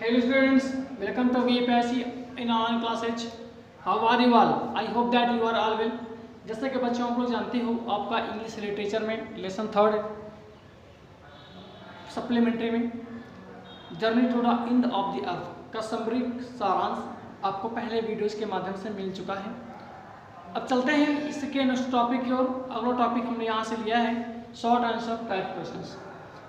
Hello students, welcome to VPSC in online classes. How are you all? I hope that you are all well. जैसा कि बच्चों आप लोग जानते हो, आपका इंग्लिश लिटरेचर में लेसन 3 सप्लीमेंट्री में journey to the end of the earth का समरी सारांश आपको पहले वीडियोस के माध्यम से मिल चुका है। अब चलते हैं इसके नेक्स्ट टॉपिक की ओर। अगला टॉपिक हमने यहाँ से लिया है शॉर्ट आंसर टाइप क्वेश्चंस।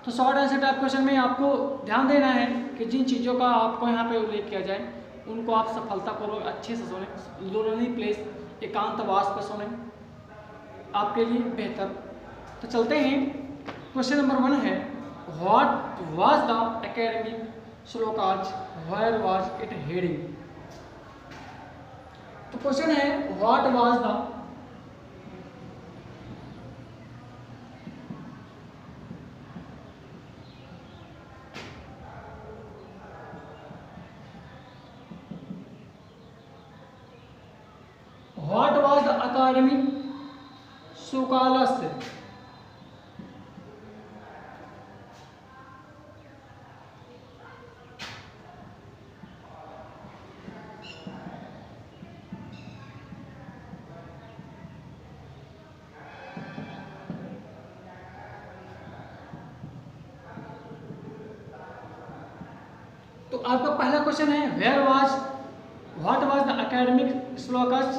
तो शॉर्ट आंसर टाइप क्वेश्चन में आपको ध्यान देना है कि जिन चीज़ों का आपको यहाँ पे उल्लेख किया जाए उनको आप सफलतापूर्वक अच्छे से सुने, लोनली प्लेस एकांतवास पर सुने, आपके लिए बेहतर। तो चलते हैं, क्वेश्चन नंबर 1 है व्हाट वाज द एकेडमिक श्लोकाज वेयर वाज इट हेडिंग। तो क्वेश्चन है what was the academic scholarship तो आपका पहला क्वेश्चन है व्हाट वाज द एकेडमिक श्लोकाज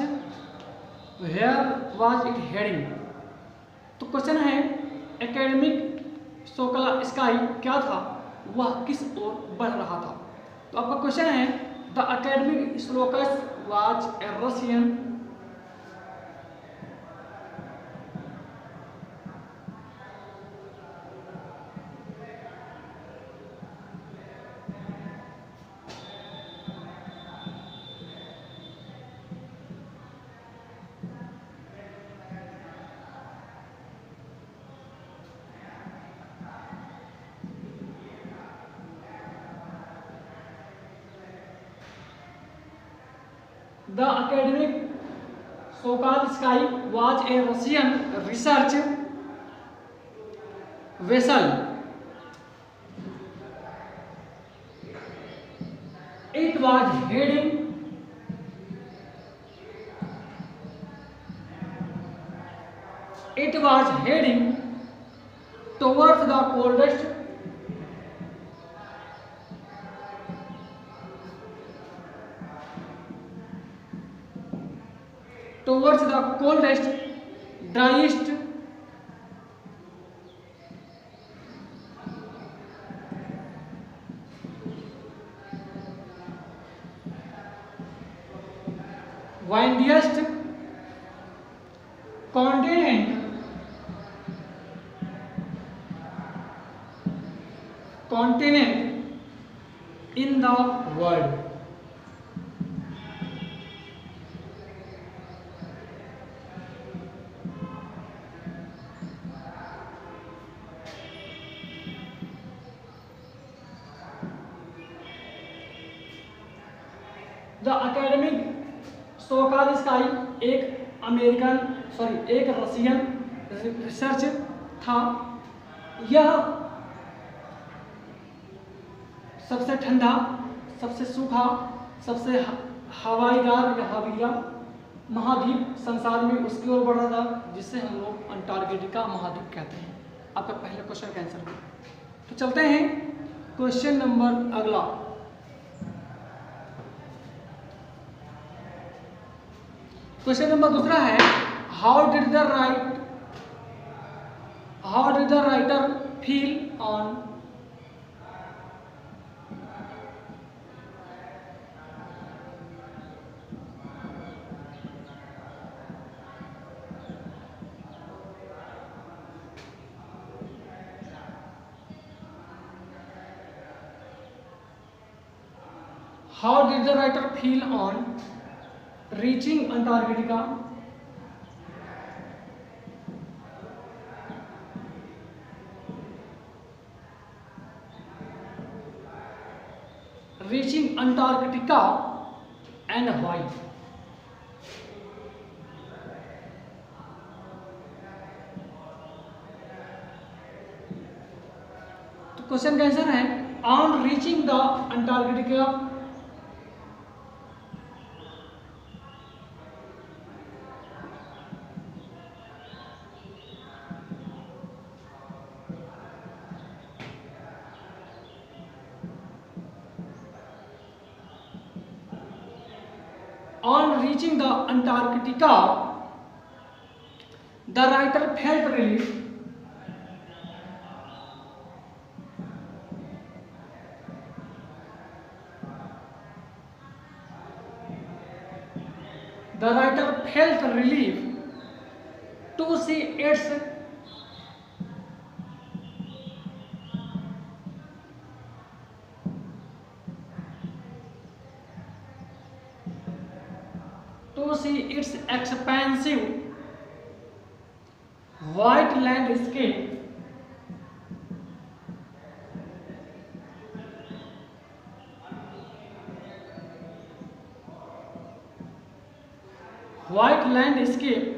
वेयर वाज इट हेडिंग। तो क्वेश्चन है एकेडमिक शोकला स्काई क्या था, वह किस ओर बढ़ रहा था। तो आपका क्वेश्चन है the academic shlokas was a Russian The academic Sokolsky was a Russian research vessel. It was heading towards the coldest driest windiest continent in the world. The academic Sokolsky एक रशियन रिसर्च था। यह सबसे ठंडा, सबसे सूखा, सबसे हवाईदार या हवीला महाद्वीप संसार में उसकी ओर बढ़ रहा था, जिससे हम लोग अंटार्कटिका महाद्वीप कहते हैं। आपका पहले क्वेश्चन का आंसर हुआ। तो चलते हैं क्वेश्चन नंबर अगला। क्वेश्चन नंबर 2 है how did the writer feel on reaching Antarctica and why। तो क्वेश्चन का आंसर है on reaching the Antarctica, on reaching the Antarctica, the writer felt relief to see its expansive white landscape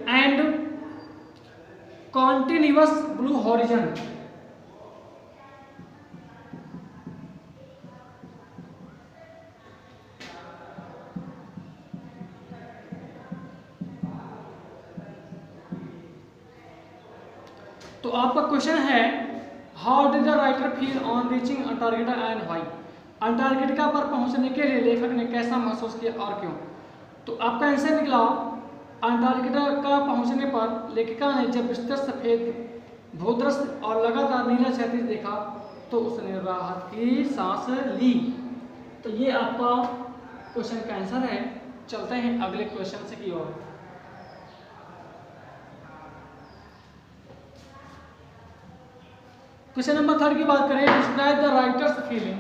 and continuous blue horizon. तो आपका question है, how did the writer feel on reaching Antarctica and why? Antarctica पर पहुंचने के लिए लेखक ने कैसा महसूस किया और क्यों? तो आपका आंसर निकला, अंटार्कटिका का पहुंचने पर लेखिका ने जब विस्तृत सफेद भूदृश्य और लगातार नीला क्षैतिज देखा तो उसने राहत की सांस ली। तो ये आपका क्वेश्चन का आंसर है। चलते हैं अगले क्वेश्चन से की ओर। क्वेश्चन नंबर 3 की बात करें, describe the writers feeling.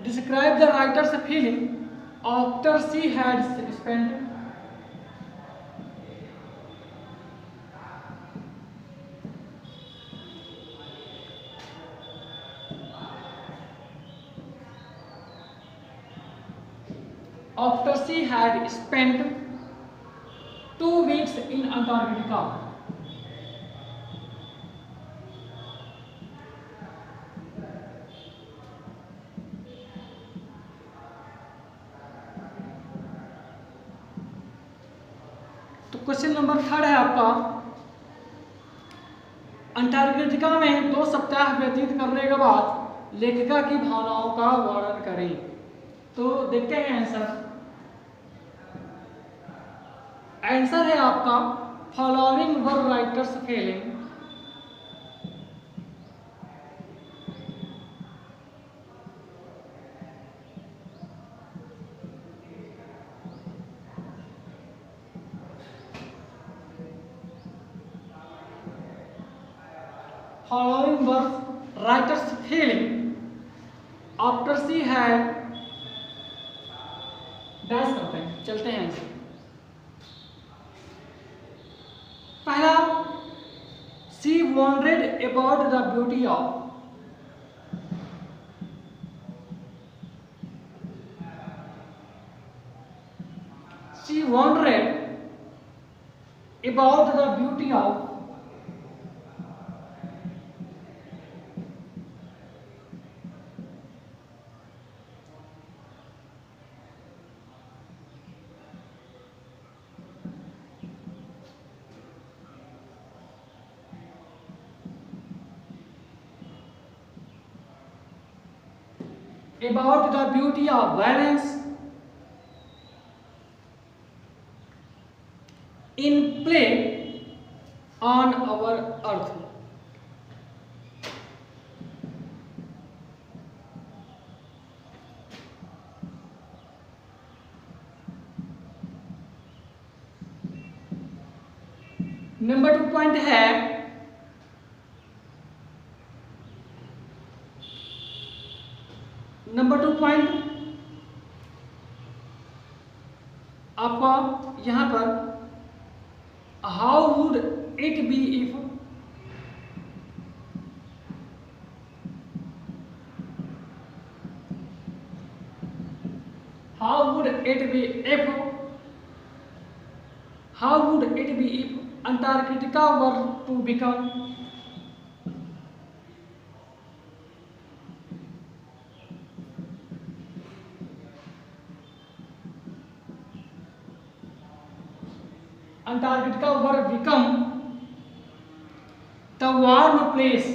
Describe the writer's feeling after she had spent after she had spent 2 weeks in Antarctica. तो क्वेश्चन नंबर 3 है आपका, अंटार्कटिका में 2 सप्ताह व्यतीत करने के बाद लेखिका की भावनाओं का वर्णन करें। तो देखते हैं आंसर है आपका, following were writers feeling. Following were writer's feeling after she had dash करते हैं। चलते हैं इसे। पहला, she wondered about the beauty of balance in play on our earth। Number 2 point है, नंबर 2 पॉइंट आपका यहां पर, how would it be if How would it be if Antarctica were to become the warm place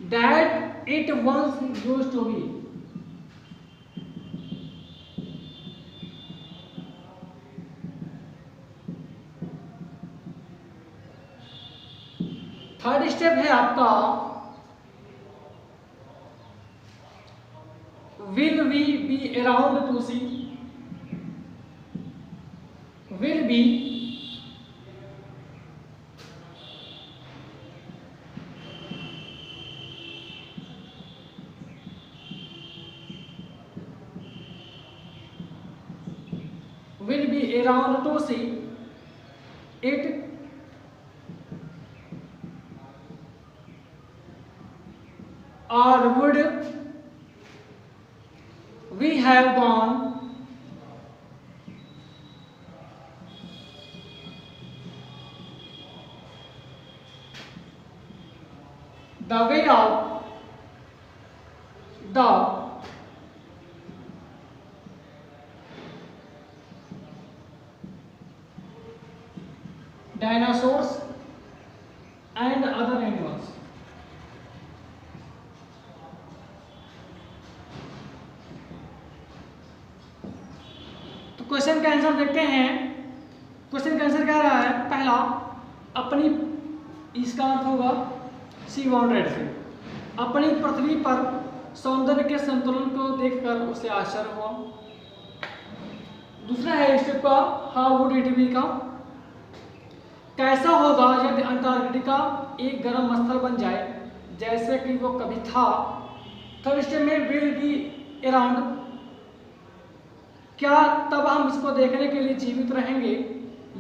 that it once used to be. Third step है आपका will we be around to see, will be around to see it, or would we have gone the way of the dinosaurs and other animals. तो question का answer देखते हैं। Question का answer क्या रहा है? पहला, अपनी, इसका अर्थ होगा सी वांटेड से, अपनी पृथ्वी पर सौंदर्य के संतुलन को देखकर उसे आश्चर्य हुआ। दूसरा है स्टेप का हाउ वुड इट बी का, कैसा होगा यदि अंटार्कटिका एक गर्म स्थल बन जाए जैसे कि वो कभी था। थर्ड स्टेप में विल बी अराउंड, क्या तब हम इसको देखने के लिए जीवित रहेंगे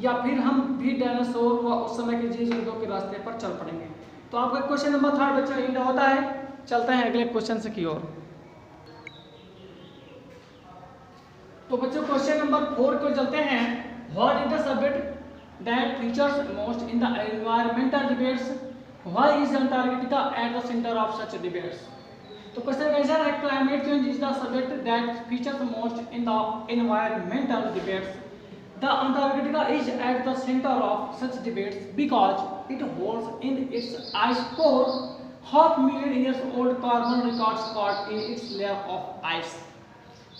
या फिर हम भी डायनासोर व उस समय के जीव जंतुओं के रास्ते पर चल पड़ेंगे। तो आपका क्वेश्चन नंबर 3 बच्चा इंड होता है। चलते हैं अगले क्वेश्चन से की ओर। तो बच्चों क्वेश्चन नंबर 4 को चलते हैं। What is the subject that features most in the environmental debates? Why is Antarctica at the center of such debates? तो क्वेश्चन का आंसर है climate change is the subject that features most in the environmental debates. The Antarctica is at the center of such debates because it holds in its ice core 500,000 years old carbon records caught in its layer of ice.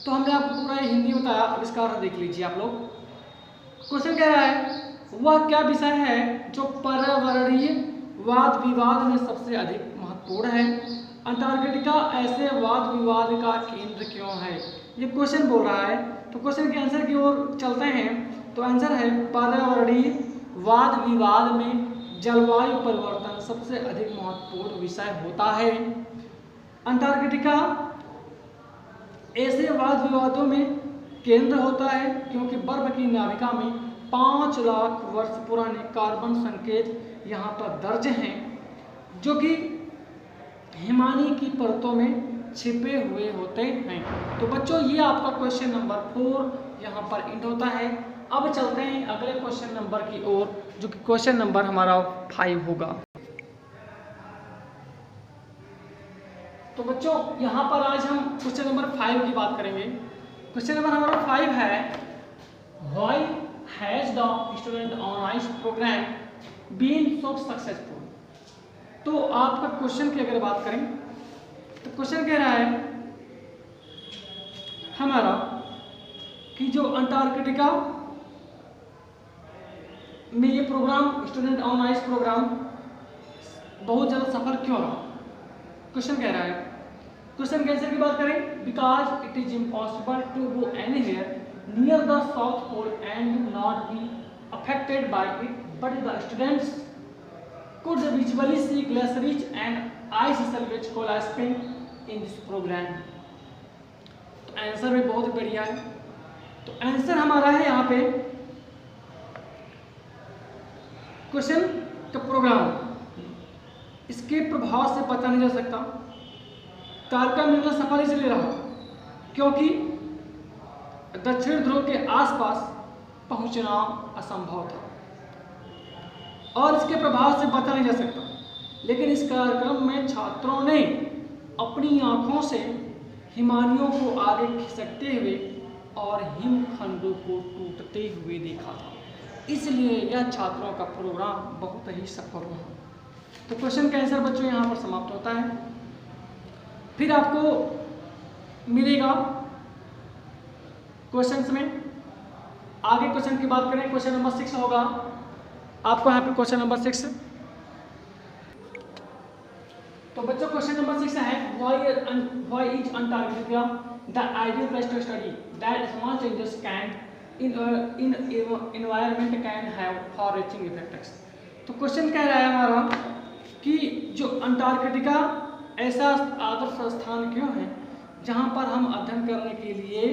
तो हमने आपको पूरा हिंदी बताया, अब इसका अर्थ देख लीजिए आप लोग। क्वेश्चन कह रहा है वह क्या विषय है जो पर्यावरणीय वाद विवाद में सबसे अधिक महत्वपूर्ण है। अंटार्कटिका ऐसे वाद विवाद का केंद्र क्यों है, ये क्वेश्चन बोल रहा है। तो क्वेश्चन के आंसर की ओर चलते हैं। तो आंसर है पर्यावरणीय वाद विवाद में जलवायु परिवर्तन सबसे अधिक महत्वपूर्ण विषय होता है। अंटार्कटिका ऐसे वाद विवादों में केंद्र होता है क्योंकि बर्फ की नाभिका में 5 लाख वर्ष पुराने कार्बन संकेत यहाँ पर दर्ज हैं जो कि हिमानी की परतों में छिपे हुए होते हैं। तो बच्चों ये आपका क्वेश्चन नंबर 4 यहाँ पर इंड होता है। अब चलते हैं अगले क्वेश्चन नंबर की ओर जो कि क्वेश्चन नंबर हमारा 5 होगा। तो बच्चों यहाँ पर आज हम क्वेश्चन नंबर 5 की बात करेंगे। क्वेश्चन नंबर हमारा 5 है why has the student on ice programme been so successful. तो आपका क्वेश्चन की अगर बात करें तो क्वेश्चन कह रहा है हमारा कि जो अंटार्कटिका में ये programme student on ice programme बहुत ज़्यादा सफल क्यों रहा। क्वेश्चन कह रहा है, क्वेश्चन के आंसर की बात करें because it is impossible to go anywhere near the South Pole and not be affected by it but the students could visually see glaciers and ice salvage collapsing in this program। तो answer भी बहुत बढ़िया है। तो answer हमारा है यहाँ पे क्वेश्चन का प्रोग्राम, इसके प्रभाव से बचा नहीं जा सकता। कार का मिलना सफल इसलिए रहा क्योंकि दक्षिण ध्रुव के आसपास पहुंचना असंभव था और इसके प्रभाव से बचा नहीं जा सकता। लेकिन इस कार्यक्रम में छात्रों ने अपनी आंखों से हिमानियों को आगे खिसकते हुए और हिमखंडों को टूटते हुए देखा था, इसलिए यह छात्रों का प्रोग्राम बहुत ही सफल रहा। तो क्वेश्चन का आंसर बच्चों यहाँ पर समाप्त होता है। फिर आपको मिलेगा क्वेश्चंस में आगे क्वेश्चन की बात करें, क्वेश्चन नंबर 6 होगा आपको यहाँ पे क्वेश्चन नंबर 6। तो बच्चों क्वेश्चन नंबर 6 है why is Antarctica the ideal place to study that small changes can in environment can have far reaching effects। तो क्वेश्चन कह रहा है हमारा कि जो अंटार्कटिका ऐसा आदर्श स्थान क्यों है जहां पर हम अध्ययन करने के लिए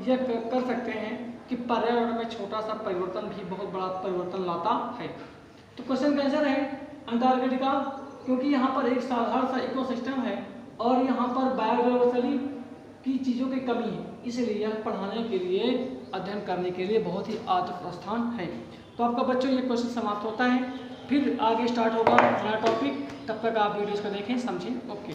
यह कर सकते हैं कि पर्यावरण में छोटा सा परिवर्तन भी बहुत बड़ा परिवर्तन लाता है। तो क्वेश्चन का आंसर है अंटार्कटिका, क्योंकि यहाँ पर एक साधारण सा इकोसिस्टम है और यहाँ पर बायोडाइवर्सिटी की चीज़ों की कमी है, इसलिए यह पढ़ाने के लिए अध्ययन करने के लिए बहुत ही आदर्श स्थान है। तो आपका बच्चों ये क्वेश्चन समाप्त होता है, फिर आगे स्टार्ट होगा नया टॉपिक। तब तक आप वीडियोस को देखें, समझें। ओके।